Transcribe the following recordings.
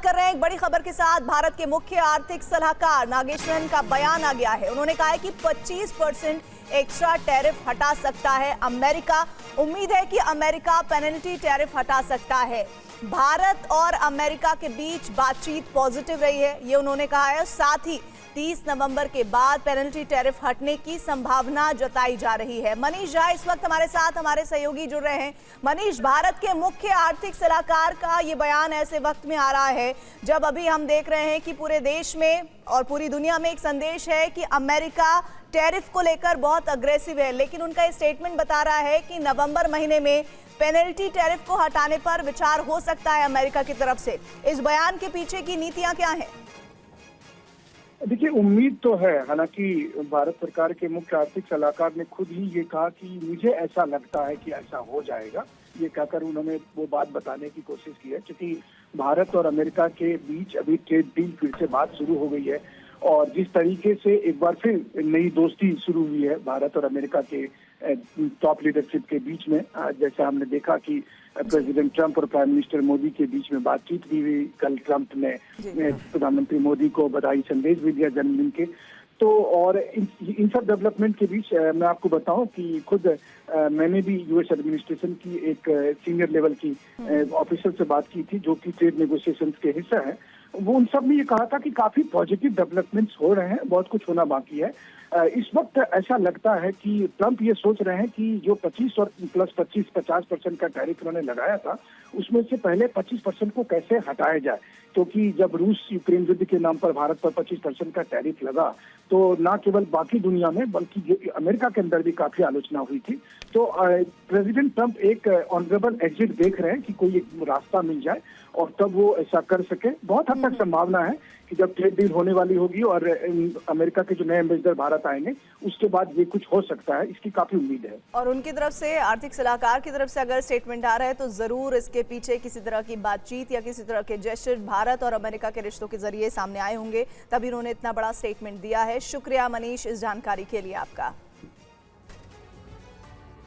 कर रहे हैं एक बड़ी खबर के साथ। भारत के मुख्य आर्थिक सलाहकार नागेश्वरन का बयान आ गया है। उन्होंने कहा है कि 25% एक्स्ट्रा टैरिफ हटा सकता है अमेरिका। उम्मीद है कि अमेरिका पेनल्टी टैरिफ हटा सकता है। भारत और अमेरिका के बीच बातचीत पॉजिटिव रही है, ये उन्होंने कहा है। साथ ही 30 नवंबर के बाद पेनल्टी टैरिफ हटने की संभावना जताई जा रही है। मनीष झा इस वक्त हमारे साथ, हमारे सहयोगी जुड़ रहे हैं। मनीष, भारत के मुख्य आर्थिक सलाहकार का ये बयान ऐसे वक्त में आ रहा है जब अभी हम देख रहे हैं कि पूरे देश में और पूरी दुनिया में एक संदेश है कि अमेरिका टैरिफ को लेकर बहुत अग्रेसिव है, लेकिन उनका ये स्टेटमेंट बता रहा है कि नवंबर महीने में पेनल्टी टैरिफ को हटाने पर विचार हो सकता है अमेरिका की तरफ से। इस बयान के पीछे की नीतियां क्या हैं? देखिए, उम्मीद तो है। हालांकि भारत सरकार के मुख्य आर्थिक सलाहकार ने खुद ही ये कहा कि मुझे ऐसा लगता है कि ऐसा हो जाएगा। ये कहकर उन्होंने वो बात बताने की कोशिश की है, क्योंकि भारत और अमेरिका के बीच अभी ट्रेड डील फिर से बात शुरू हो गई है और जिस तरीके से एक बार फिर नई दोस्ती शुरू हुई है भारत और अमेरिका के टॉप लीडरशिप के बीच में, जैसे हमने देखा कि प्रेसिडेंट ट्रंप और प्राइम मिनिस्टर मोदी के बीच में बातचीत भी हुई। कल ट्रंप ने प्रधानमंत्री मोदी को बधाई संदेश भी दिया जन्मदिन के। तो और इन सब डेवलपमेंट के बीच मैं आपको बताऊं कि खुद मैंने भी यूएस एडमिनिस्ट्रेशन की एक सीनियर लेवल की ऑफिसर से बात की थी, जो कि ट्रेड नेगोशिएशंस के हिस्सा है। वो उन सब ने ये कहा था कि काफी पॉजिटिव डेवलपमेंट्स हो रहे हैं, बहुत कुछ होना बाकी है। इस वक्त ऐसा लगता है कि ट्रंप ये सोच रहे हैं कि जो 25 और प्लस 50% का टैरिफ उन्होंने लगाया था, उसमें से पहले 25% को कैसे हटाया जाए, क्योंकि जब रूस यूक्रेन युद्ध के नाम पर भारत पर 25% का टैरिफ लगा तो न केवल बाकी दुनिया में बल्कि अमेरिका के अंदर भी काफी आलोचना हुई थी। तो प्रेसिडेंट ट्रंप एक ऑनरेबल एग्जिट देख रहे हैं कि कोई एक रास्ता मिल जाए और तब वो ऐसा कर सके। बहुत हद तक संभावना है कि जब ट्रेड डील होने वाली होगी और अमेरिका के जो नए एम्बेसडर भारत आएंगे उसके बाद ये कुछ हो सकता है, इसकी काफी उम्मीद है। और उनकी तरफ से, आर्थिक सलाहकार की तरफ से अगर स्टेटमेंट आ रहा है तो जरूर इसके पीछे किसी तरह की बातचीत या किसी तरह के जेस्चर भारत और अमेरिका के रिश्तों के जरिए सामने आए होंगे, तभी उन्होंने इतना बड़ा स्टेटमेंट दिया है। शुक्रिया मनीष इस जानकारी के लिए आपका।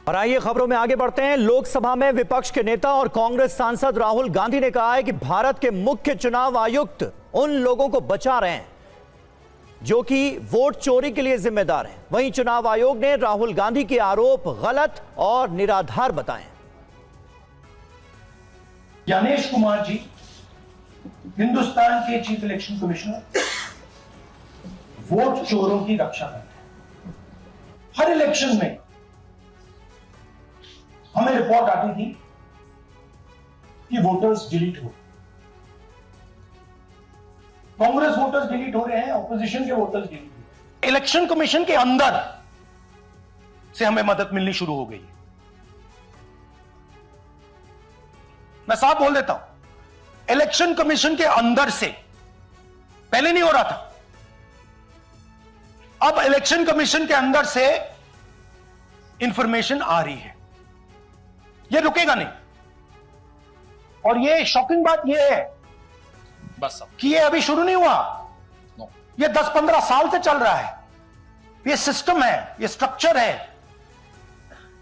और आइए खबरों में आगे बढ़ते हैं। लोकसभा में विपक्ष के नेता और कांग्रेस सांसद राहुल गांधी ने कहा है कि भारत के मुख्य चुनाव आयुक्त उन लोगों को बचा रहे हैं जो कि वोट चोरी के लिए जिम्मेदार हैं। वहीं चुनाव आयोग ने राहुल गांधी के आरोप गलत और निराधार बताए। ज्ञानेश कुमार जी, हिंदुस्तान के चीफ इलेक्शन कमिश्नर, वोट चोरों की रक्षा करते हैं। हर इलेक्शन में हमें रिपोर्ट आती थी कि वोटर्स डिलीट हो, कांग्रेस वोटर्स डिलीट हो रहे हैं, ऑपोजिशन के वोटर्स डिलीट हो रहे हैं। इलेक्शन कमीशन के अंदर से हमें मदद मिलनी शुरू हो गई है। मैं साफ बोल देता हूं, इलेक्शन कमीशन के अंदर से पहले नहीं हो रहा था, अब इलेक्शन कमीशन के अंदर से इंफॉर्मेशन आ रही है। ये रुकेगा नहीं। और ये शॉकिंग बात ये है बस कि ये अभी शुरू नहीं हुआ, ये 10-15 साल से चल रहा है। ये सिस्टम है, ये स्ट्रक्चर है।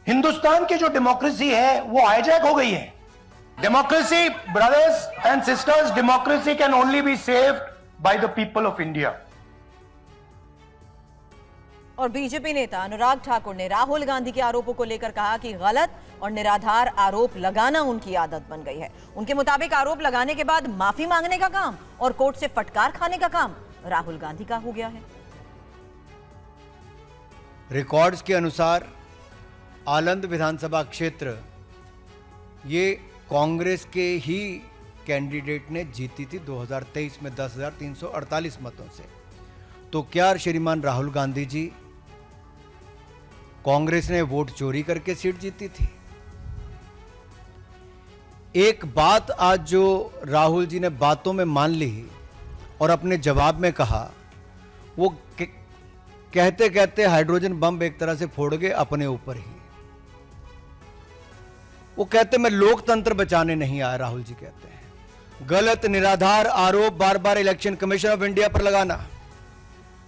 हिंदुस्तान की जो डेमोक्रेसी है वो हाईजैक हो गई है। Democracy, brothers and sisters, democracy can only be saved by the people of India. और बीजेपी नेता अनुराग ठाकुर ने राहुल गांधी के आरोपों को लेकर कहा कि गलत और निराधार आरोप लगाना उनकी आदत बन गई है। उनके मुताबिक आरोप लगाने के बाद माफी मांगने का काम और कोर्ट से फटकार खाने का काम राहुल गांधी का हो गया है। रिकॉर्ड्स के अनुसार आलंद विधानसभा क्षेत्र ये कांग्रेस के ही कैंडिडेट ने जीती थी 2023 में 10,348 मतों से। तो क्या श्रीमान राहुल गांधी जी, कांग्रेस ने वोट चोरी करके सीट जीती थी? एक बात आज जो राहुल जी ने बातों में मान ली और अपने जवाब में कहा, वो कहते कहते हाइड्रोजन बम एक तरह से फोड़ गए अपने ऊपर ही। वो कहते मैं लोकतंत्र बचाने नहीं आया। राहुल जी कहते हैं गलत निराधार आरोप बार बार इलेक्शन कमीशन ऑफ इंडिया पर लगाना,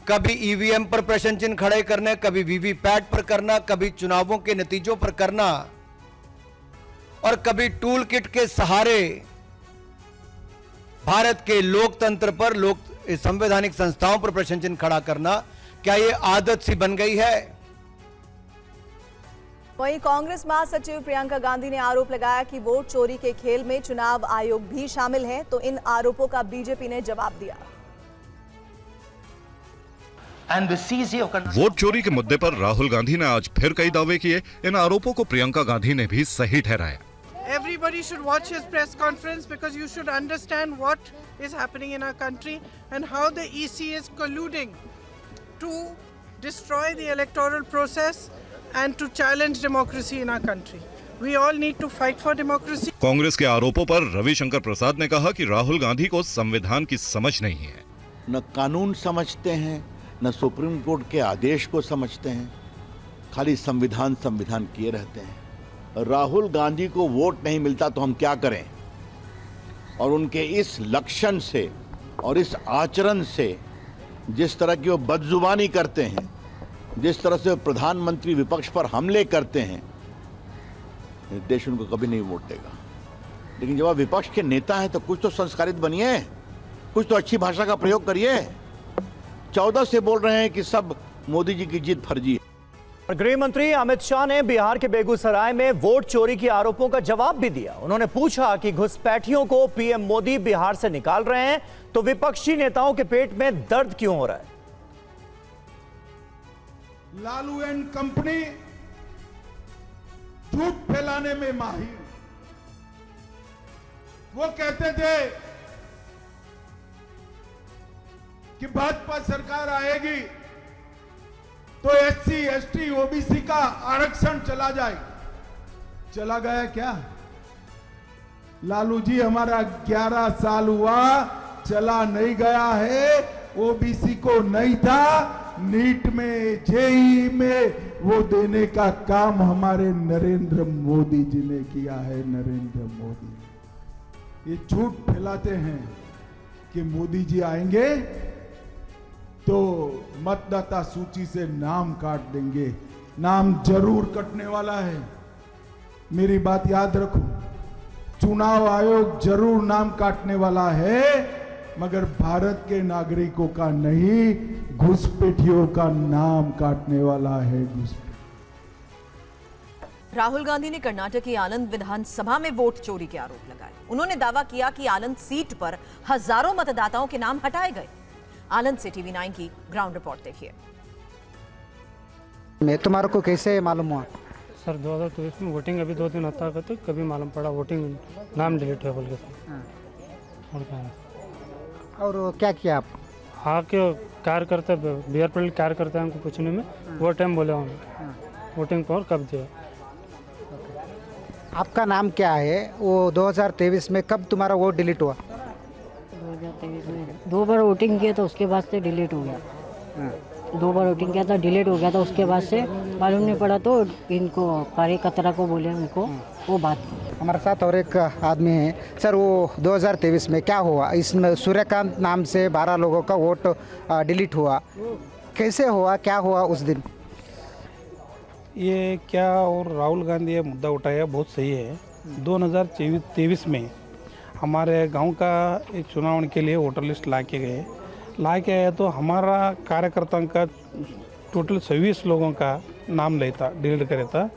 कभी ईवीएम पर प्रश्न चिन्ह खड़े करने, कभी वीवीपैट पर करना, कभी चुनावों के नतीजों पर करना और कभी टूल किट के सहारे भारत के लोकतंत्र पर, संवैधानिक संस्थाओं पर प्रश्न चिन्ह खड़ा करना, क्या ये आदत सी बन गई है? वहीं कांग्रेस महासचिव प्रियंका गांधी ने आरोप लगाया कि वोट चोरी के खेल में चुनाव आयोग भी शामिल है, तो इन आरोपों का बीजेपी ने जवाब दिया। वोट चोरी के मुद्दे पर राहुल गांधी ने आज फिर कई दावे किए। इन आरोपों को प्रियंका गांधी ने भी सही ठहराया। Everybody should watch his press conference because you should understand what is happening in our country and how the EC is colluding to destroy the electoral process and to challenge democracy in our country. We all need to fight for democracy. Congress के आरोपों पर रविशंकर प्रसाद ने कहा कि राहुल गांधी को संविधान की समझ नहीं है। न कानून समझते हैं, न सुप्रीम कोर्ट के आदेश को समझते हैं, खाली संविधान किए रहते हैं। राहुल गांधी को वोट नहीं मिलता तो हम क्या करें? और उनके इस लक्षण से और इस आचरण से, जिस तरह की वो बदजुबानी करते हैं, जिस तरह से प्रधानमंत्री विपक्ष पर हमले करते हैं, देश उनको कभी नहीं वोट देगा। लेकिन जब आप विपक्ष के नेता हैं तो कुछ तो संस्कारित बनिए, कुछ तो अच्छी भाषा का प्रयोग करिए। 14 से बोल रहे हैं कि सब मोदी जी की जीत फर्जी है। गृह मंत्री अमित शाह ने बिहार के बेगूसराय में वोट चोरी के आरोपों का जवाब भी दिया। उन्होंने पूछा कि घुसपैठियों को पीएम मोदी बिहार से निकाल रहे हैं तो विपक्षी नेताओं के पेट में दर्द क्यों हो रहा है? लालू एंड कंपनी झूठ फैलाने में माहिर। वो कहते थे कि भाजपा सरकार आएगी तो एससी, एसटी, ओबीसी का आरक्षण चला जाएगा। चला गया क्या? लालू जी, हमारा 11 साल हुआ, चला नहीं गया है। ओबीसी को नहीं था, नीट में, जेईई में वो देने का काम हमारे नरेंद्र मोदी जी ने किया है। नरेंद्र मोदी ये झूठ फैलाते हैं कि मोदी जी आएंगे तो मतदाता सूची से नाम काट देंगे। नाम जरूर कटने वाला है, मेरी बात याद रखो। चुनाव आयोग जरूर नाम काटने वाला है, मगर भारत के नागरिकों का नहीं, घुसपैठियों का नाम काटने वाला है। राहुल गांधी ने कर्नाटक की आनंद विधानसभा में वोट चोरी के आरोप लगाए। उन्होंने दावा किया कि आनंद सीट पर हजारों मतदाताओं के नाम हटाए गए। आनंद से टीवी 9 की ग्राउंड रिपोर्ट देखिए। मैं तुम्हारे को कैसे मालूम हुआ? सर 2023 में वोटिंग अभी 2 दिन होता है, तो कभी मालूम पड़ा वोटिंग नाम डिलीट है बोल के। और क्या है? और क्या किया आप? हाँ, क्यों कार्य करते बिहार पर कार्य करते हैं हमको पूछने में, वो टाइम बोले उन्होंने वोटिंग पर कब दिया। आपका नाम क्या है? वो 2023 में कब तुम्हारा वोट डिलीट हुआ? 2023 में 2 बार वोटिंग किया तो उसके बाद से डिलीट हो गया। 2 बार वोटिंग किया था, डिलीट हो गया था। उसके बाद से मालूम नहीं पड़ा तो इनको कार्यकर्ता को बोले, उनको वो बात की। हमारे साथ और एक आदमी है। सर, वो 2023 में क्या हुआ? इसमें सूर्यकांत नाम से 12 लोगों का वोट डिलीट हुआ, कैसे हुआ, क्या हुआ उस दिन? ये क्या और राहुल गांधी ये मुद्दा उठाया बहुत सही है। 2023 में हमारे गांव का एक चुनाव के लिए वोटर लिस्ट ला के आए तो हमारा कार्यकर्ताओं का टोटल 26 लोगों का नाम लेता, डिलीट करे था।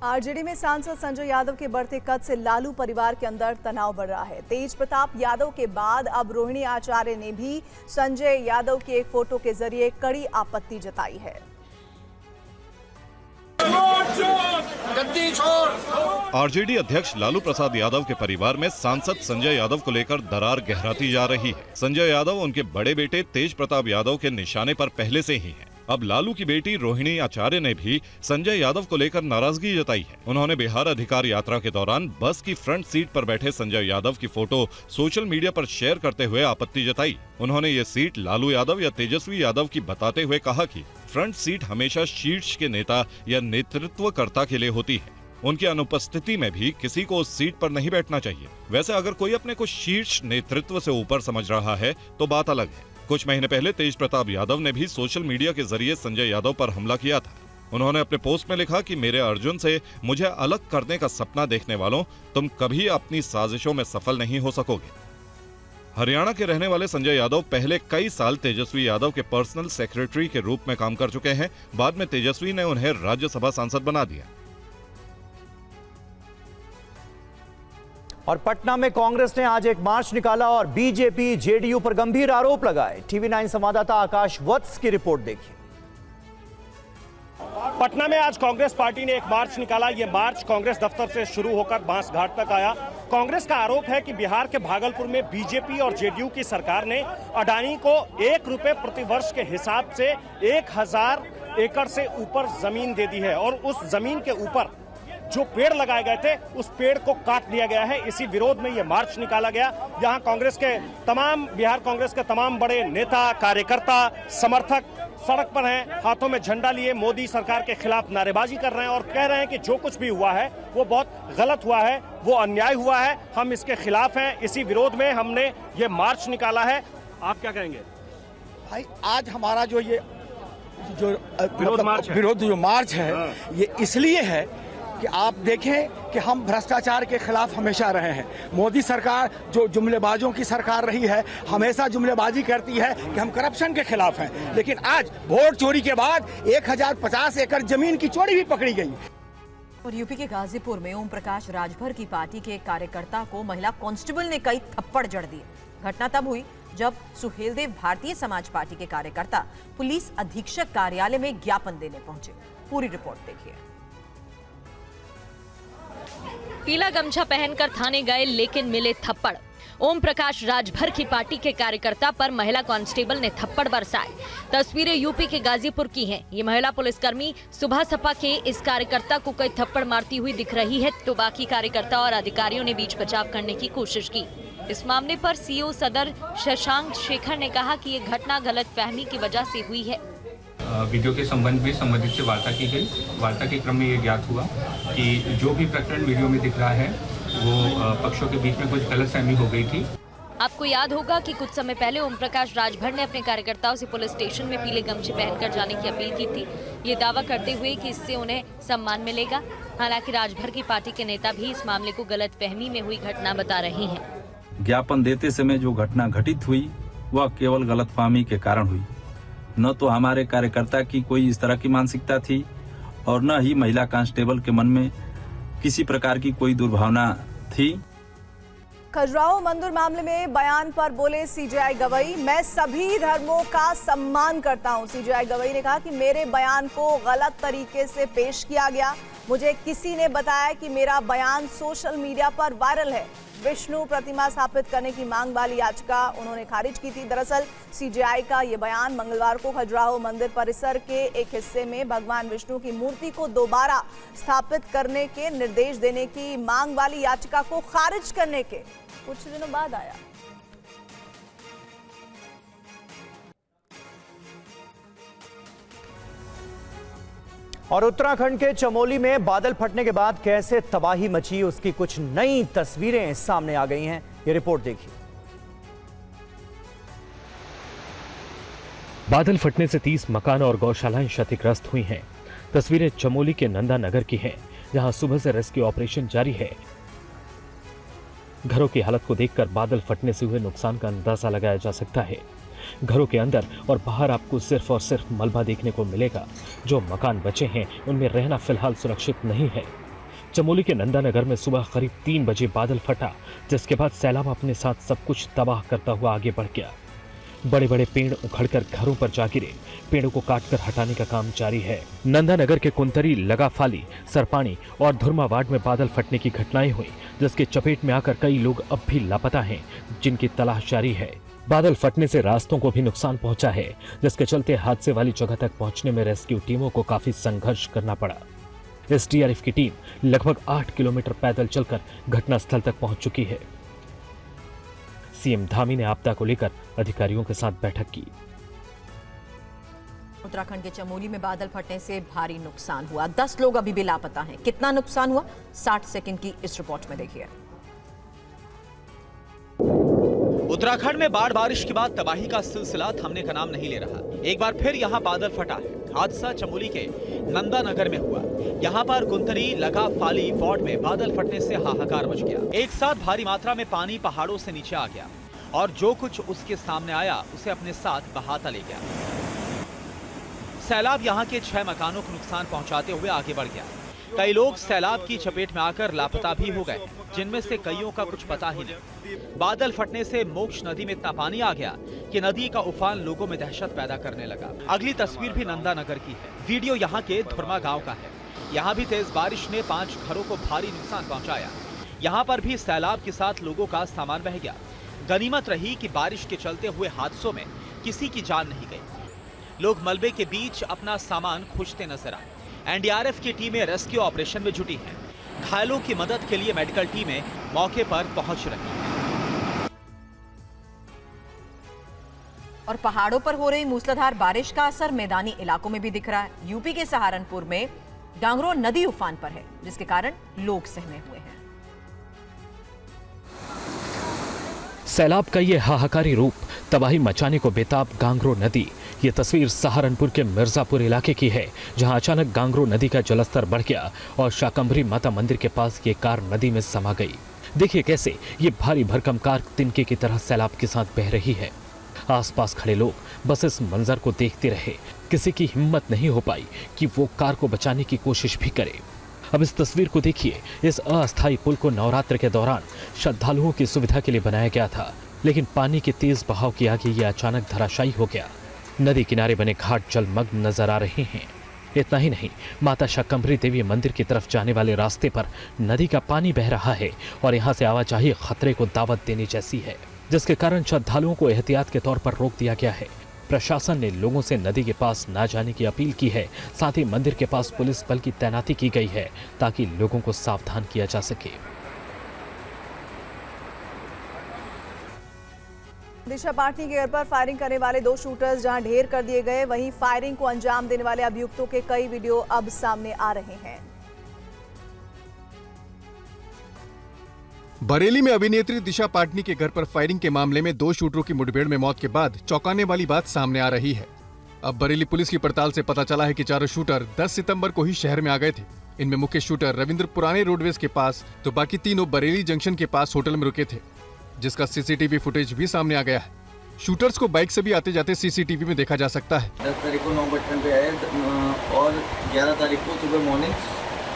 आरजेडी में सांसद संजय यादव के बढ़ते कद से लालू परिवार के अंदर तनाव बढ़ रहा है। तेज प्रताप यादव के बाद अब रोहिणी आचार्य ने भी संजय यादव की एक फोटो के जरिए कड़ी आपत्ति जताई है। आरजेडी अध्यक्ष लालू प्रसाद यादव के परिवार में सांसद संजय यादव को लेकर दरार गहराती जा रही है। संजय यादव उनके बड़े बेटे तेज प्रताप यादव के निशाने पर पहले से ही हैं। अब लालू की बेटी रोहिणी आचार्य ने भी संजय यादव को लेकर नाराजगी जताई है। उन्होंने बिहार अधिकार यात्रा के दौरान बस की फ्रंट सीट पर बैठे संजय यादव की फोटो सोशल मीडिया पर शेयर करते हुए आपत्ति जताई। उन्होंने ये सीट लालू यादव या तेजस्वी यादव की बताते हुए कहा कि फ्रंट सीट हमेशा शीर्ष के नेता या नेतृत्वकर्ता के लिए होती है। उनकी अनुपस्थिति में भी किसी को उस सीट पर नहीं बैठना चाहिए। वैसे अगर कोई अपने को शीर्ष नेतृत्व से ऊपर समझ रहा है तो बात अलग है। कुछ महीने पहले तेज प्रताप यादव ने भी सोशल मीडिया के जरिए संजय यादव पर हमला किया था। उन्होंने अपने पोस्ट में लिखा कि मेरे अर्जुन से मुझे अलग करने का सपना देखने वालों, तुम कभी अपनी साजिशों में सफल नहीं हो सकोगे। हरियाणा के रहने वाले संजय यादव पहले कई साल तेजस्वी यादव के पर्सनल सेक्रेटरी के रूप में काम कर चुके हैं। बाद में तेजस्वी ने उन्हें राज्यसभा सांसद बना दिया। और पटना में कांग्रेस ने आज एक मार्च निकाला और बीजेपी जेडीयू पर गंभीर आरोप लगाए। टीवी 9 संवाददाता आकाश वत्स की रिपोर्ट देखिए। पटना में आज कांग्रेस पार्टी ने एक मार्च निकाला। ये मार्च कांग्रेस दफ्तर से शुरू होकर बांसघाट तक आया। कांग्रेस का आरोप है कि बिहार के भागलपुर में बीजेपी और जेडीयू की सरकार ने अडानी को 1 रुपए प्रति वर्ष के हिसाब से 1000 एकड़ से ऊपर जमीन दे दी है और उस जमीन के ऊपर जो पेड़ लगाए गए थे उस पेड़ को काट दिया गया है। इसी विरोध में ये मार्च निकाला गया। यहाँ बिहार कांग्रेस के तमाम बड़े नेता, कार्यकर्ता, समर्थक सड़क पर हैं, हाथों में झंडा लिए मोदी सरकार के खिलाफ नारेबाजी कर रहे हैं और कह रहे हैं कि जो कुछ भी हुआ है वो बहुत गलत हुआ है, वो अन्याय हुआ है, हम इसके खिलाफ हैं। इसी विरोध में हमने ये मार्च निकाला है। आप क्या कहेंगे? भाई आज हमारा जो मार्च है ये इसलिए है कि आप देखें कि हम भ्रष्टाचार के खिलाफ हमेशा रहे हैं। मोदी सरकार जो जुमलेबाजों की सरकार रही है, हमेशा जुमलेबाजी करती है कि हम करप्शन के खिलाफ हैं, लेकिन आज वोट चोरी के बाद 1050 एकड़ जमीन की चोरी भी पकड़ी गई। और यूपी के गाजीपुर में ओम प्रकाश राजभर की पार्टी के एक कार्यकर्ता को महिला कांस्टेबल ने कई थप्पड़ जड़ दिए। घटना तब हुई जब सुहेलदेव भारतीय समाज पार्टी के कार्यकर्ता पुलिस अधीक्षक कार्यालय में ज्ञापन देने पहुंचे। पूरी रिपोर्ट देखिए। पीला गमछा पहनकर थाने गए लेकिन मिले थप्पड़। ओम प्रकाश राजभर की पार्टी के कार्यकर्ता पर महिला कांस्टेबल ने थप्पड़ बरसाए। तस्वीरें यूपी के गाजीपुर की हैं। ये महिला पुलिसकर्मी सुबह सपा के इस कार्यकर्ता को कई थप्पड़ मारती हुई दिख रही है, तो बाकी कार्यकर्ता और अधिकारियों ने बीच बचाव करने की कोशिश की। इस मामले पर सीओ सदर शशांक शेखर ने कहा कि ये घटना गलतफहमी की वजह से हुई है। वीडियो के संबंध में संबंधित से वार्ता की गई। वार्ता के क्रम में ये ज्ञात हुआ कि जो भी प्रकरण वीडियो में दिख रहा है वो पक्षों के बीच में कुछ गलतफहमी हो गई थी। आपको याद होगा कि कुछ समय पहले ओम प्रकाश राजभर ने अपने कार्यकर्ताओं से पुलिस स्टेशन में पीले गमछे पहनकर जाने की अपील की थी, ये दावा करते हुए कि इससे उन्हें सम्मान मिलेगा। हालांकि राजभर की पार्टी के नेता भी इस मामले को गलतफहमी में हुई घटना बता रहे हैं। ज्ञापन देते समय जो घटना घटित हुई वह केवल गलतफहमी के कारण हुई। न तो हमारे कार्यकर्ता की कोई इस तरह की मानसिकता थी और न ही महिला कांस्टेबल के मन में किसी प्रकार की कोई दुर्भावना थी। खजुराहो मंदिर मामले में बयान पर बोले सीजेआई गवई, मैं सभी धर्मों का सम्मान करता हूं। सीजेआई गवई ने कहा कि मेरे बयान को गलत तरीके से पेश किया गया। मुझे किसी ने बताया कि मेरा बयान सोशल मीडिया पर वायरल है। विष्णु प्रतिमा स्थापित करने की मांग वाली याचिका उन्होंने खारिज की थी। दरअसल सीजेआई का ये बयान मंगलवार को खजुराहो मंदिर परिसर के एक हिस्से में भगवान विष्णु की मूर्ति को दोबारा स्थापित करने के निर्देश देने की मांग वाली याचिका को खारिज करने के कुछ दिनों बाद आया। और उत्तराखंड के चमोली में बादल फटने के बाद कैसे तबाही मची, उसकी कुछ नई तस्वीरें सामने आ गई हैं। ये रिपोर्ट देखिए। बादल फटने से 30 मकान और गौशालाएं क्षतिग्रस्त हुई हैं। तस्वीरें चमोली के नंदा नगर की हैं, जहां सुबह से रेस्क्यू ऑपरेशन जारी है। घरों की हालत को देखकर बादल फटने से हुए नुकसान का अंदाजा लगाया जा सकता है। घरों के अंदर और बाहर आपको सिर्फ और सिर्फ मलबा देखने को मिलेगा। जो मकान बचे हैं उनमें रहना फिलहाल सुरक्षित नहीं है। चमोली के नंदानगर में सुबह करीब 3 बजे बादल फटा, जिसके बाद सैलाब अपने साथ सब कुछ तबाह करता हुआ आगे बढ़ गया। बड़े बड़े पेड़ उखड़कर घरों पर जा गिरे। पेड़ों को काटकर हटाने का काम जारी है। नंदानगर के कुंतरी, लगाफाली, सरपानी और धुरमा वार्ड में बादल फटने की घटनाएं हुई, जिसके चपेट में आकर कई लोग अब भी लापता हैं, जिनकी तलाश जारी है। बादल फटने से रास्तों को भी नुकसान पहुंचा है, जिसके चलते हादसे वाली जगह तक पहुंचने में रेस्क्यू टीमों को काफी संघर्ष करना पड़ा। एसडीआरएफ की टीम लगभग 8 किलोमीटर पैदल चलकर घटनास्थल तक पहुंच चुकी है। सीएम धामी ने आपदा को लेकर अधिकारियों के साथ बैठक की। उत्तराखंड के चमोली में बादल फटने से भारी नुकसान हुआ। 10 लोग अभी भी लापता हैं। कितना नुकसान हुआ, 60 सेकंड की इस रिपोर्ट में देखिए। उत्तराखंड में बाढ़ बारिश के बाद तबाही का सिलसिला थमने का नाम नहीं ले रहा। एक बार फिर यहां बादल फटा है। हादसा चमोली के नंदानगर में हुआ। यहां पर कुंतरी, लगाफाली वार्ड में बादल फटने से हाहाकार मच गया। एक साथ भारी मात्रा में पानी पहाड़ों से नीचे आ गया। और जो कुछ उसके सामने आया उसे अपने साथ बहाता ले गया। सैलाब यहां के 6 मकानों को नुकसान पहुंचाते हुए आगे बढ़ गया। कई लोग सैलाब की चपेट में आकर लापता भी हो गए, जिनमें से कईयों का कुछ पता ही नहीं। बादल फटने से मोक्ष नदी में इतना पानी आ गया कि नदी का उफान लोगों में दहशत पैदा करने लगा। अगली तस्वीर भी नंदा नगर की है। वीडियो यहाँ के धुरमा गांव का है। यहाँ भी तेज बारिश ने 5 घरों को भारी नुकसान पहुंचाया। यहाँ पर भी सैलाब के साथ लोगों का सामान बह गया। गनीमत रही कि बारिश के चलते हुए हादसों में किसी की जान नहीं गई। लोग मलबे के बीच अपना सामान खोजते नजर आए। एनडीआरएफ की टीमें रेस्क्यू ऑपरेशन में जुटी हैं। घायलों की मदद के लिए मेडिकल टीमें मौके पर पहुंच रही हैं। और पहाड़ों पर हो रही मूसलाधार बारिश का असर मैदानी इलाकों में भी दिख रहा है। यूपी के सहारनपुर में गांगरो नदी उफान पर है, जिसके कारण लोग सहमे हुए हैं। सैलाब का ये हाहाकारी रूप, तबाही मचाने को बेताब गांगरो नदी। ये तस्वीर सहारनपुर के मिर्जापुर इलाके की है, जहां अचानक गांगरो नदी का जलस्तर बढ़ गया और शाकंभरी माता मंदिर के पास ये कार नदी में समा गई। देखिए कैसे ये भारी भरकम कार तिनके की तरह सैलाब के साथ बह रही है। आसपास खड़े लोग बस इस मंजर को देखते रहे। किसी की हिम्मत नहीं हो पाई कि वो कार को बचाने की कोशिश भी करे। अब इस तस्वीर को देखिए। इस अस्थायी पुल को नवरात्र के दौरान श्रद्धालुओं की सुविधा के लिए बनाया गया था, लेकिन पानी के तेज बहाव के आगे ये अचानक धराशायी हो गया। नदी किनारे बने घाट जलमग्न नजर आ रहे हैं। इतना ही नहीं, माता शाकंभरी देवी मंदिर की तरफ जाने वाले रास्ते पर नदी का पानी बह रहा है और यहाँ से आवाजाही खतरे को दावत देने जैसी है, जिसके कारण श्रद्धालुओं को एहतियात के तौर पर रोक दिया गया है। प्रशासन ने लोगों से नदी के पास ना जाने की अपील की है। साथ ही मंदिर के पास पुलिस बल की तैनाती की गई है ताकि लोगों को सावधान किया जा सके। दिशा पाटनी के घर पर फायरिंग करने वाले 2 शूटर्स जहां ढेर कर दिए गए, वहीं फायरिंग को अंजाम देने वाले अभियुक्तों के कई वीडियो अब सामने आ रहे हैं। बरेली में अभिनेत्री दिशा पाटनी के घर पर फायरिंग के मामले में 2 शूटरों की मुठभेड़ में मौत के बाद चौंकाने वाली बात सामने आ रही है। अब बरेली पुलिस की पड़ताल से पता चला है कि चारों शूटर 10 सितंबर को ही शहर में आ गए थे। इनमें मुख्य शूटर रविंद्र पुराने रोडवेज के पास, तो बाकी तीनों बरेली जंक्शन के पास होटल में रुके थे, जिसका सीसीटीवी फुटेज भी सामने आ गया है। शूटर्स को बाइक से भी आते जाते सीसीटीवी में देखा जा सकता है। 10 तारीख को 9:55 पे आए और 11 तारीख को सुबह मॉर्निंग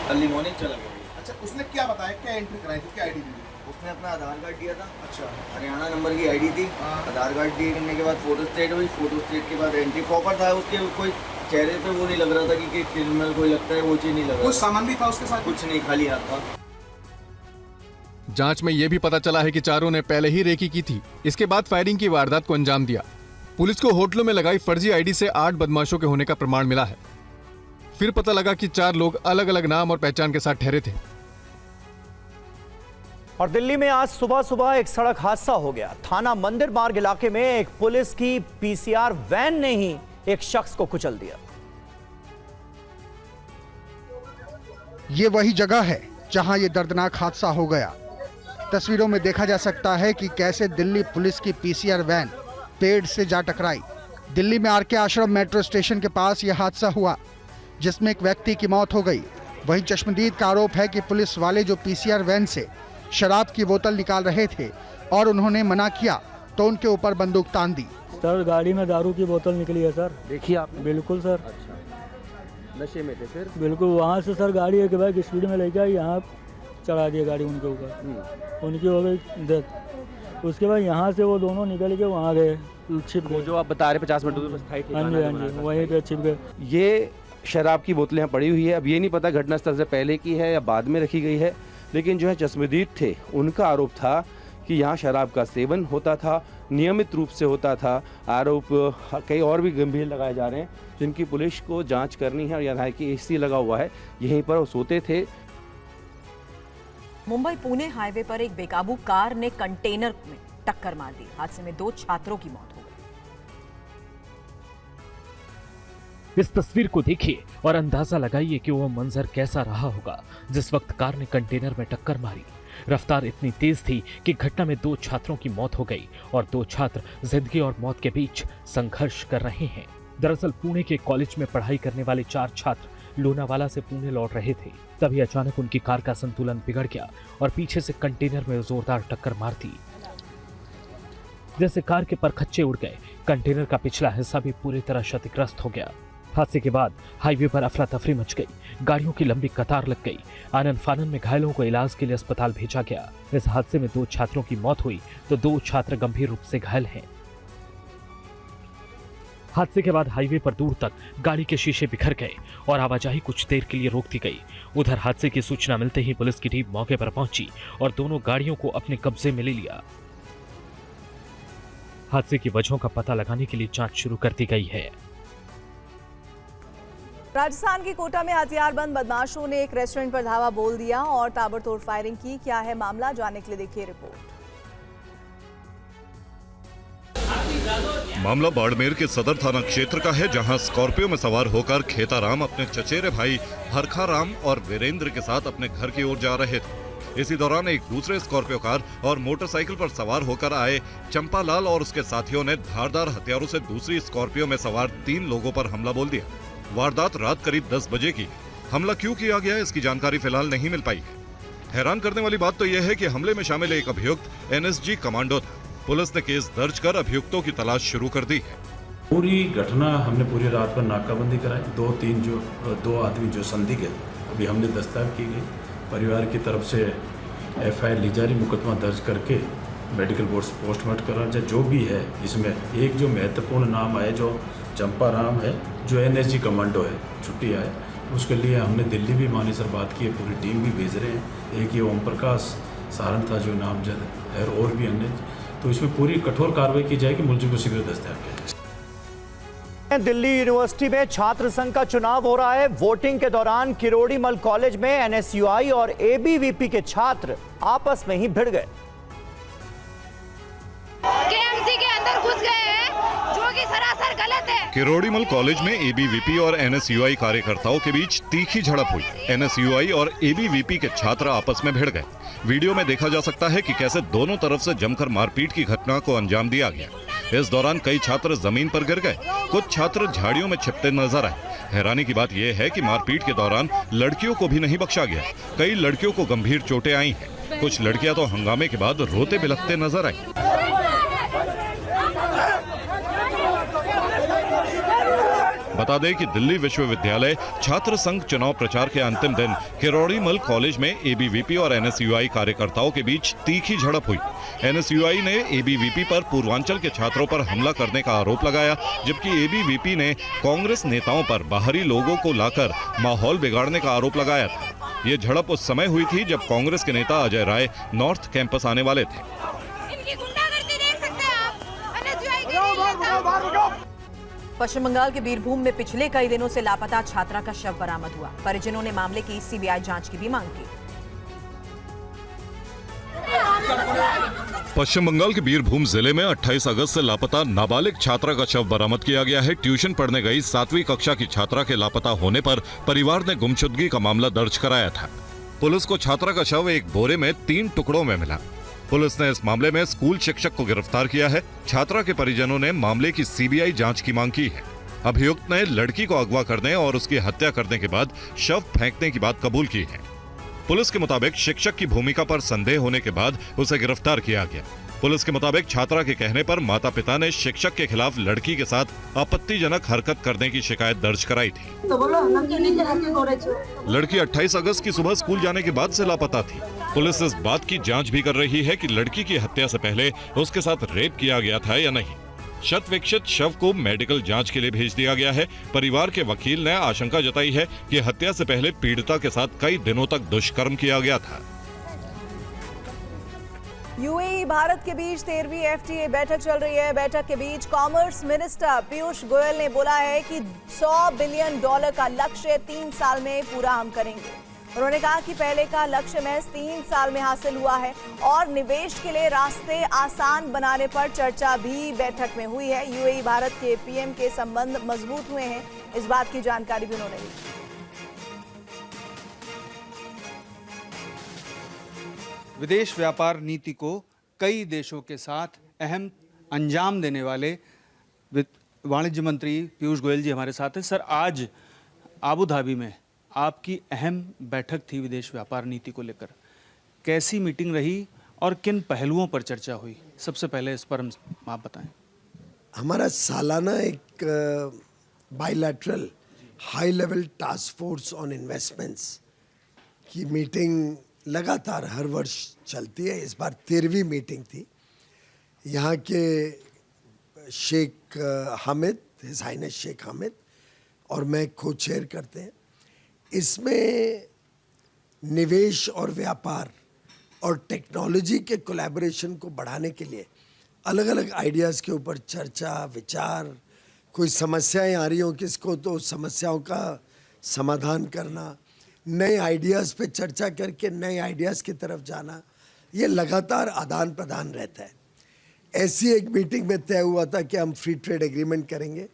अर्ली मॉर्निंग चला गया। अच्छा, उसने क्या बताया, क्या एंट्री कराई थी, क्या आईडी दी? उसने अपना आधार कार्ड दिया था। अच्छा, हरियाणा नंबर की आईडी थी। आधार कार्ड दिए करने के बाद फोटो स्टेट हुई। फोटो स्टेट के बाद एंट्री प्रॉपर था। उसके कोई चेहरे पे वो नहीं लग रहा था कि क्रिमिनल कोई लगता है, वो चीज नहीं लग रहा। कुछ सामान भी था उसके साथ? कुछ नहीं, खाली हाथ था। जांच में यह भी पता चला है कि चारों ने पहले ही रेकी की थी। इसके बाद फायरिंग की वारदात को अंजाम दिया। पुलिस को होटलों में लगाई फर्जी आईडी से 8 बदमाशों के होने का प्रमाण मिला है। फिर पता लगा कि 4 लोग अलग अलग नाम और पहचान के साथ ठहरे थे। और दिल्ली में आज सुबह सुबह एक सड़क हादसा हो गया। थाना मंदिर मार्ग इलाके में एक पुलिस की पीसीआर वैन ने ही एक शख्स को कुचल दिया। ये वही जगह है जहां ये दर्दनाक हादसा हो गया। तस्वीरों में देखा जा सकता है कि कैसे दिल्ली पुलिस की पीसीआर वैन पेड़ से जा टकराई। दिल्ली में आरके आश्रम मेट्रो स्टेशन के पास यह हादसा हुआ, जिसमें एक व्यक्ति की मौत हो गई। वहीं चश्मदीद का आरोप है कि पुलिस वाले जो पीसीआर वैन से शराब की बोतल निकाल रहे थे और उन्होंने मना किया तो उनके ऊपर बंदूक तान दी। सर, गाड़ी में दारू की बोतल निकली है सर। देखिए आप? बिल्कुल सर। अच्छा, नशे में थे फिर? बिल्कुल। वहाँ से सर गाड़ी एक बाइक स्पीड में लेकर यहाँ चढ़ा दिया गाड़ी उनके ऊपर। उनकी हो गई डेथ। उसके बाद यहाँ से वो दोनों निकल के वहाँ गए, छिप गए। जो आप बता रहे 50 मिनट दूर स्थायी हाँ जी, हाँ जी, वहीं पे छिप गए। ये शराब की बोतलें यहाँ पड़ी हुई है। अब ये नहीं पता घटनास्थल से पहले की है या बाद में रखी गई है, लेकिन जो है चश्मदीद थे उनका आरोप था कि यहाँ शराब का सेवन होता था, नियमित रूप से होता था। आरोप कई और भी गंभीर लगाए जा रहे हैं, जिनकी पुलिस को जांच करनी है। और यहाँ की एसी लगा हुआ है, यहीं पर वो सोते थे। मुंबई पुणे हाईवे पर एक बेकाबू कार ने कंटेनर में टक्कर मार दी। हादसे में 2 छात्रों की मौत हो गई। इस तस्वीर को देखिए और अंदाजा लगाइए कि वो मंजर कैसा रहा होगा जिस वक्त कार ने कंटेनर में टक्कर मारी। रफ्तार इतनी तेज थी कि घटना में 2 छात्रों की मौत हो गई और 2 छात्र जिंदगी और मौत के बीच संघर्ष कर रहे हैं। दरअसल पुणे के कॉलेज में पढ़ाई करने वाले 4 छात्र लोनावाला से पुणे लौट रहे थे। तभी अचानक उनकी कार का संतुलन बिगड़ गया और पीछे से कंटेनर में जोरदार टक्कर मार दी। जैसे कार के परखच्चे उड़ गए। कंटेनर का पिछला हिस्सा भी पूरी तरह क्षतिग्रस्त हो गया। हादसे के बाद हाईवे पर अफरा तफरी मच गई। गाड़ियों की लंबी कतार लग गई। आनन फानन में घायलों को इलाज के लिए अस्पताल भेजा गया। इस हादसे में 2 छात्रों की मौत हुई तो 2 छात्र गंभीर रूप से घायल हैं। हादसे के बाद हाईवे पर दूर तक गाड़ी के शीशे बिखर गए और आवाजाही कुछ देर के लिए रोक दी गई। उधर हादसे की सूचना मिलते ही पुलिस की टीम मौके पर पहुंची और दोनों गाड़ियों को अपने कब्जे में ले लिया। हादसे की वजहों का पता लगाने के लिए जांच शुरू कर दी गई है। राजस्थान के कोटा में हथियारबंद बदमाशों ने एक रेस्टोरेंट पर धावा बोल दिया और ताबड़तोड़ फायरिंग की। क्या है मामला, जानने के लिए देखिए रिपोर्ट। मामला बाड़मेर के सदर थाना क्षेत्र का है, जहां स्कॉर्पियो में सवार होकर खेताराम अपने चचेरे भाई हरखाराम और वीरेंद्र के साथ अपने घर की ओर जा रहे थे। इसी दौरान एक दूसरे स्कॉर्पियो कार और मोटरसाइकिल पर सवार होकर आए चंपालाल और उसके साथियों ने धारदार हथियारों से दूसरी स्कॉर्पियो में सवार 3 लोगों पर हमला बोल दिया। वारदात रात करीब 10 बजे की। हमला क्यों किया गया, इसकी जानकारी फिलहाल नहीं मिल पाई है। हैरान करने वाली बात तो यह है कि हमले में शामिल एक अभियुक्त एनएसजी कमांडो था। पुलिस ने केस दर्ज कर अभियुक्तों की तलाश शुरू कर दी है। पूरी घटना हमने पूरी रात पर नाकाबंदी कराई। 2 आदमी जो संदिग्ध है अभी हमने दस्तगिरी की गई। परिवार की तरफ से एफआईआर ली जा रही, मुकदमा दर्ज करके मेडिकल बोर्ड पोस्टमार्टम करा जाए। जो भी है इसमें एक जो महत्वपूर्ण नाम आया जो चंपाराम है, जो एनएसजी कमांडो है, छुट्टी आए, उसके लिए हमने दिल्ली भी मानेसर बात की है, पूरी टीम भी भेज रहे हैं। एक ये ओम प्रकाश सारण था जो नामजद है और भी अन्य, तो इसमें पूरी कठोर कार्रवाई की जाएगी। मुलजिम को शीघ्र दस्तगिरी किया जाए। दिल्ली यूनिवर्सिटी में छात्र संघ का चुनाव हो रहा है। वोटिंग के दौरान किरोड़ीमल कॉलेज में एनएसयूआई और एबीवीपी के छात्र आपस में ही भिड़ गए। केएमसी के अंदर घुस गए हैं, जो कि सरासर गलत है। किरोड़ीमल कॉलेज में एबीवीपी और एनएसयूआई कार्यकर्ताओं के बीच तीखी झड़प हुई। एनएसयूआई और एबीवीपी के छात्र आपस में भिड़ गए। वीडियो में देखा जा सकता है कि कैसे दोनों तरफ से जमकर मारपीट की घटना को अंजाम दिया गया। इस दौरान कई छात्र जमीन पर गिर गए, कुछ छात्र झाड़ियों में छिपते नजर आए। हैरानी की बात यह है कि मारपीट के दौरान लड़कियों को भी नहीं बख्शा गया। कई लड़कियों को गंभीर चोटें आई हैं। कुछ लड़कियां तो हंगामे के बाद रोते बिलखते नजर आई। बता दें कि दिल्ली विश्वविद्यालय छात्र संघ चुनाव प्रचार के अंतिम दिन किरोड़ीमल कॉलेज में एबीवीपी और एनएसयूआई कार्यकर्ताओं के बीच तीखी झड़प हुई। एनएसयूआई ने एबीवीपी पर पूर्वांचल के छात्रों पर हमला करने का आरोप लगाया, जबकि एबीवीपी ने कांग्रेस नेताओं पर बाहरी लोगों को लाकर माहौल बिगाड़ने का आरोप लगाया था। ये झड़प उस समय हुई थी जब कांग्रेस के नेता अजय राय नॉर्थ कैंपस आने वाले थे। पश्चिम बंगाल के बीरभूम में पिछले कई दिनों से लापता छात्रा का शव बरामद हुआ। परिजनों ने मामले की सीबीआई जांच की भी मांग की। पश्चिम बंगाल के बीरभूम जिले में 28 अगस्त से लापता नाबालिग छात्रा का शव बरामद किया गया है। ट्यूशन पढ़ने गई 7वीं कक्षा की छात्रा के लापता होने पर परिवार ने गुमशुदगी का मामला दर्ज कराया था। पुलिस को छात्रा का शव एक बोरे में 3 टुकड़ों में मिला। पुलिस ने इस मामले में स्कूल शिक्षक को गिरफ्तार किया है। छात्रा के परिजनों ने मामले की सीबीआई जांच की मांग की है। अभियुक्त ने लड़की को अगवा करने और उसकी हत्या करने के बाद शव फेंकने की बात कबूल की है। पुलिस के मुताबिक शिक्षक की भूमिका पर संदेह होने के बाद उसे गिरफ्तार किया गया। पुलिस के मुताबिक छात्रा के कहने पर माता पिता ने शिक्षक के खिलाफ लड़की के साथ आपत्तिजनक हरकत करने की शिकायत दर्ज कराई थी। लड़की 28 अगस्त की सुबह स्कूल जाने के बाद से लापता थी। पुलिस इस बात की जांच भी कर रही है कि लड़की की हत्या से पहले उसके साथ रेप किया गया था या नहीं। शत विक्षत शव को मेडिकल जांच के लिए भेज दिया गया है। परिवार के वकील ने आशंका जताई है कि हत्या से पहले पीड़िता के साथ कई दिनों तक दुष्कर्म किया गया था। यूएई भारत के बीच 13वीं एफटीए बैठक चल रही है। बैठक के बीच कॉमर्स मिनिस्टर पीयूष गोयल ने बोला है कि $100 बिलियन का लक्ष्य 3 साल में पूरा हम करेंगे। उन्होंने कहा कि पहले का लक्ष्य महज 3 साल में हासिल हुआ है और निवेश के लिए रास्ते आसान बनाने पर चर्चा भी बैठक में हुई है। यूएई भारत के पीएम के संबंध मजबूत हुए हैं, इस बात की जानकारी भी उन्होंने दी। विदेश व्यापार नीति को कई देशों के साथ अहम अंजाम देने वाले वाणिज्य मंत्री पीयूष गोयल जी हमारे साथ हैं। सर, आज आबू धाबी में आपकी अहम बैठक थी विदेश व्यापार नीति को लेकर। कैसी मीटिंग रही और किन पहलुओं पर चर्चा हुई? सबसे पहले इस पर आप बताएं। हमारा सालाना एक bilateral high level task force on investments की मीटिंग लगातार हर वर्ष चलती है। इस बार 13वीं मीटिंग थी। यहाँ के शेख हामिद, हिज हाइनेस शेख हामिद और मैं को चेयर करते हैं। इसमें निवेश और व्यापार और टेक्नोलॉजी के कोलैबोरेशन को बढ़ाने के लिए अलग अलग आइडियाज़ के ऊपर चर्चा विचार, कोई समस्याएं आ रही हो किसको तो समस्याओं का समाधान करना, नए आइडियाज़ पे चर्चा करके नए आइडियाज़ की तरफ जाना, ये लगातार आदान प्रदान रहता है। ऐसी एक मीटिंग में तय हुआ था कि हम फ्री ट्रेड एग्रीमेंट करेंगे।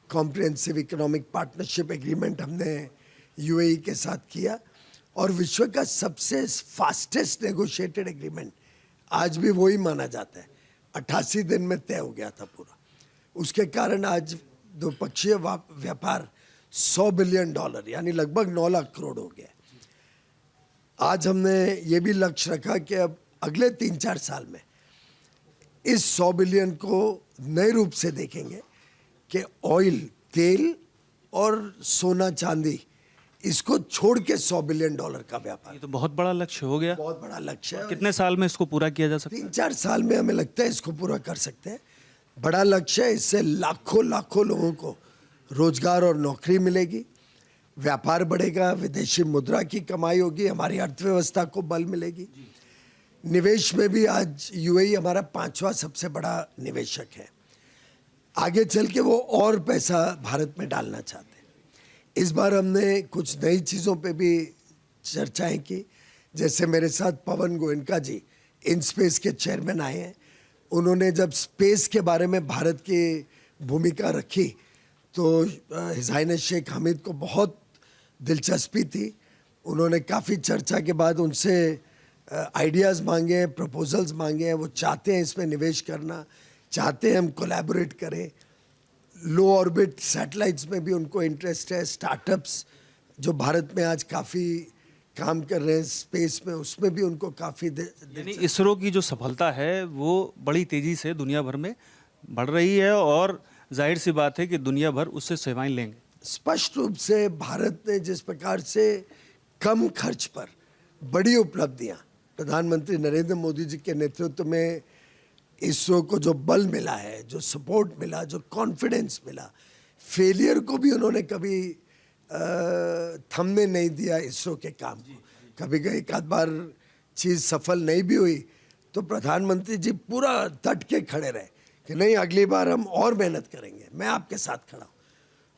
कॉम्प्रिहेंसिव इकोनॉमिक पार्टनरशिप एग्रीमेंट हमने यूएई के साथ किया और विश्व का सबसे फास्टेस्ट नेगोशिएटेड एग्रीमेंट आज भी वही माना जाता है। 88 दिन में तय हो गया था पूरा। उसके कारण आज द्विपक्षीय व्यापार $100 बिलियन यानी लगभग 9 लाख करोड़ हो गया। आज हमने ये भी लक्ष्य रखा कि अब अगले 3-4 साल में इस 100 बिलियन को नए रूप से देखेंगे कि ऑयल, तेल और सोना चांदी इसको छोड़ के $100 बिलियन का व्यापार। ये तो बहुत बड़ा लक्ष्य हो गया। बहुत बड़ा लक्ष्य है। कितने साल में इसको पूरा किया जा सकता है? 3-4 साल में हमें लगता है इसको पूरा कर सकते हैं। बड़ा लक्ष्य है। इससे लाखों लाखों लोगों को रोजगार और नौकरी मिलेगी, व्यापार बढ़ेगा, विदेशी मुद्रा की कमाई होगी, हमारी अर्थव्यवस्था को बल मिलेगी। निवेश में भी आज यूएई हमारा 5वां सबसे बड़ा निवेशक है। आगे चल के वो और पैसा भारत में डालना चाहते हैं। इस बार हमने कुछ नई चीज़ों पे भी चर्चाएं की। जैसे मेरे साथ पवन गोयनका जी इनस्पेस के चेयरमैन आए हैं। उन्होंने जब स्पेस के बारे में भारत की भूमिका रखी तो हिज हाइनेस शेख हामिद को बहुत दिलचस्पी थी। उन्होंने काफ़ी चर्चा के बाद उनसे आइडियाज़ मांगे हैं, प्रपोजल्स मांगे हैं। वो चाहते हैं इसमें निवेश करना, चाहते हैं हम कोलैबोरेट करें। लो ऑर्बिट सैटेलाइट्स में भी उनको इंटरेस्ट है। स्टार्टअप्स जो भारत में आज काफ़ी काम कर रहे हैं स्पेस में, उसमें भी उनको काफ़ी यानी इसरो की जो सफलता है वो बड़ी तेज़ी से दुनिया भर में बढ़ रही है और जाहिर सी बात है कि दुनिया भर उससे सेवाएं लेंगे। स्पष्ट रूप से भारत ने जिस प्रकार से कम खर्च पर बड़ी उपलब्धियां प्रधानमंत्री नरेंद्र मोदी जी के नेतृत्व में इसरो को जो बल मिला है, जो सपोर्ट मिला, जो कॉन्फिडेंस मिला, फेलियर को भी उन्होंने कभी थमने नहीं दिया इसरो के काम को। कभी एक आध बार चीज़ सफल नहीं भी हुई तो प्रधानमंत्री जी पूरा डट के खड़े रहे कि नहीं, अगली बार हम और मेहनत करेंगे, मैं आपके साथ खड़ा हूँ।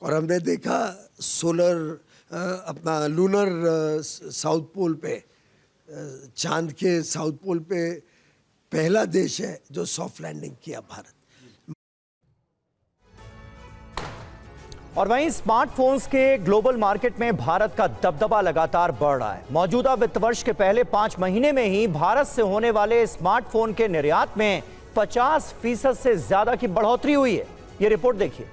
और हमने देखा अपना लूनर साउथ पोल पे, चांद के साउथ पोल पे पहला देश है जो सॉफ्ट लैंडिंग किया भारत। और वहीं स्मार्टफोन्स के ग्लोबल मार्केट में भारत का दबदबा लगातार बढ़ रहा है। मौजूदा वित्त वर्ष के पहले 5 महीने में ही भारत से होने वाले स्मार्टफोन के निर्यात में 50% से ज्यादा की बढ़ोतरी हुई है। ये रिपोर्ट देखिए।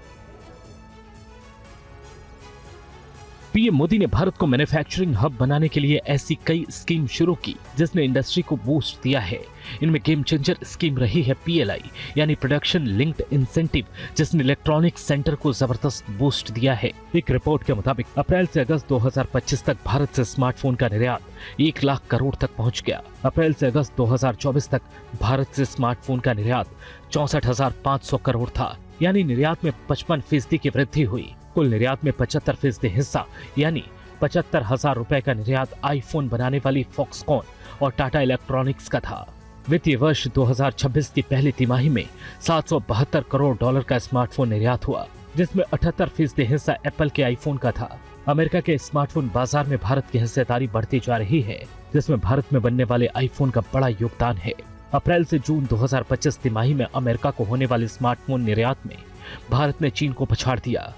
पीएम मोदी ने भारत को मैन्युफैक्चरिंग हब बनाने के लिए ऐसी कई स्कीम शुरू की जिसने इंडस्ट्री को बूस्ट दिया है। इनमें गेम चेंजर स्कीम रही है PLI यानी प्रोडक्शन लिंक्ड इंसेंटिव, जिसने इलेक्ट्रॉनिक सेंटर को जबरदस्त बूस्ट दिया है। एक रिपोर्ट के मुताबिक अप्रैल से अगस्त 2025 तक भारत से स्मार्टफोन का निर्यात 1 लाख करोड़ तक पहुंच गया। अप्रैल से अगस्त 2024 तक भारत से स्मार्टफोन का निर्यात 64,500 करोड़ था, यानी निर्यात में 55% की वृद्धि हुई। कुल निर्यात में 75% हिस्सा यानी 75,000 रुपए का निर्यात आईफोन बनाने वाली फॉक्सकॉन और टाटा इलेक्ट्रॉनिक्स का था। वित्तीय वर्ष 2026 की पहली तिमाही में $772 करोड़ का स्मार्टफोन निर्यात हुआ, जिसमें 78% हिस्सा एप्पल के आईफोन का था। अमेरिका के स्मार्टफोन बाजार में भारत की हिस्सेदारी बढ़ती जा रही है, जिसमें भारत में बनने वाले आईफोन का बड़ा योगदान है। अप्रैल से जून 2025 तिमाही में अमेरिका को होने वाले स्मार्टफोन निर्यात में भारत ने चीन को पछाड़ दिया।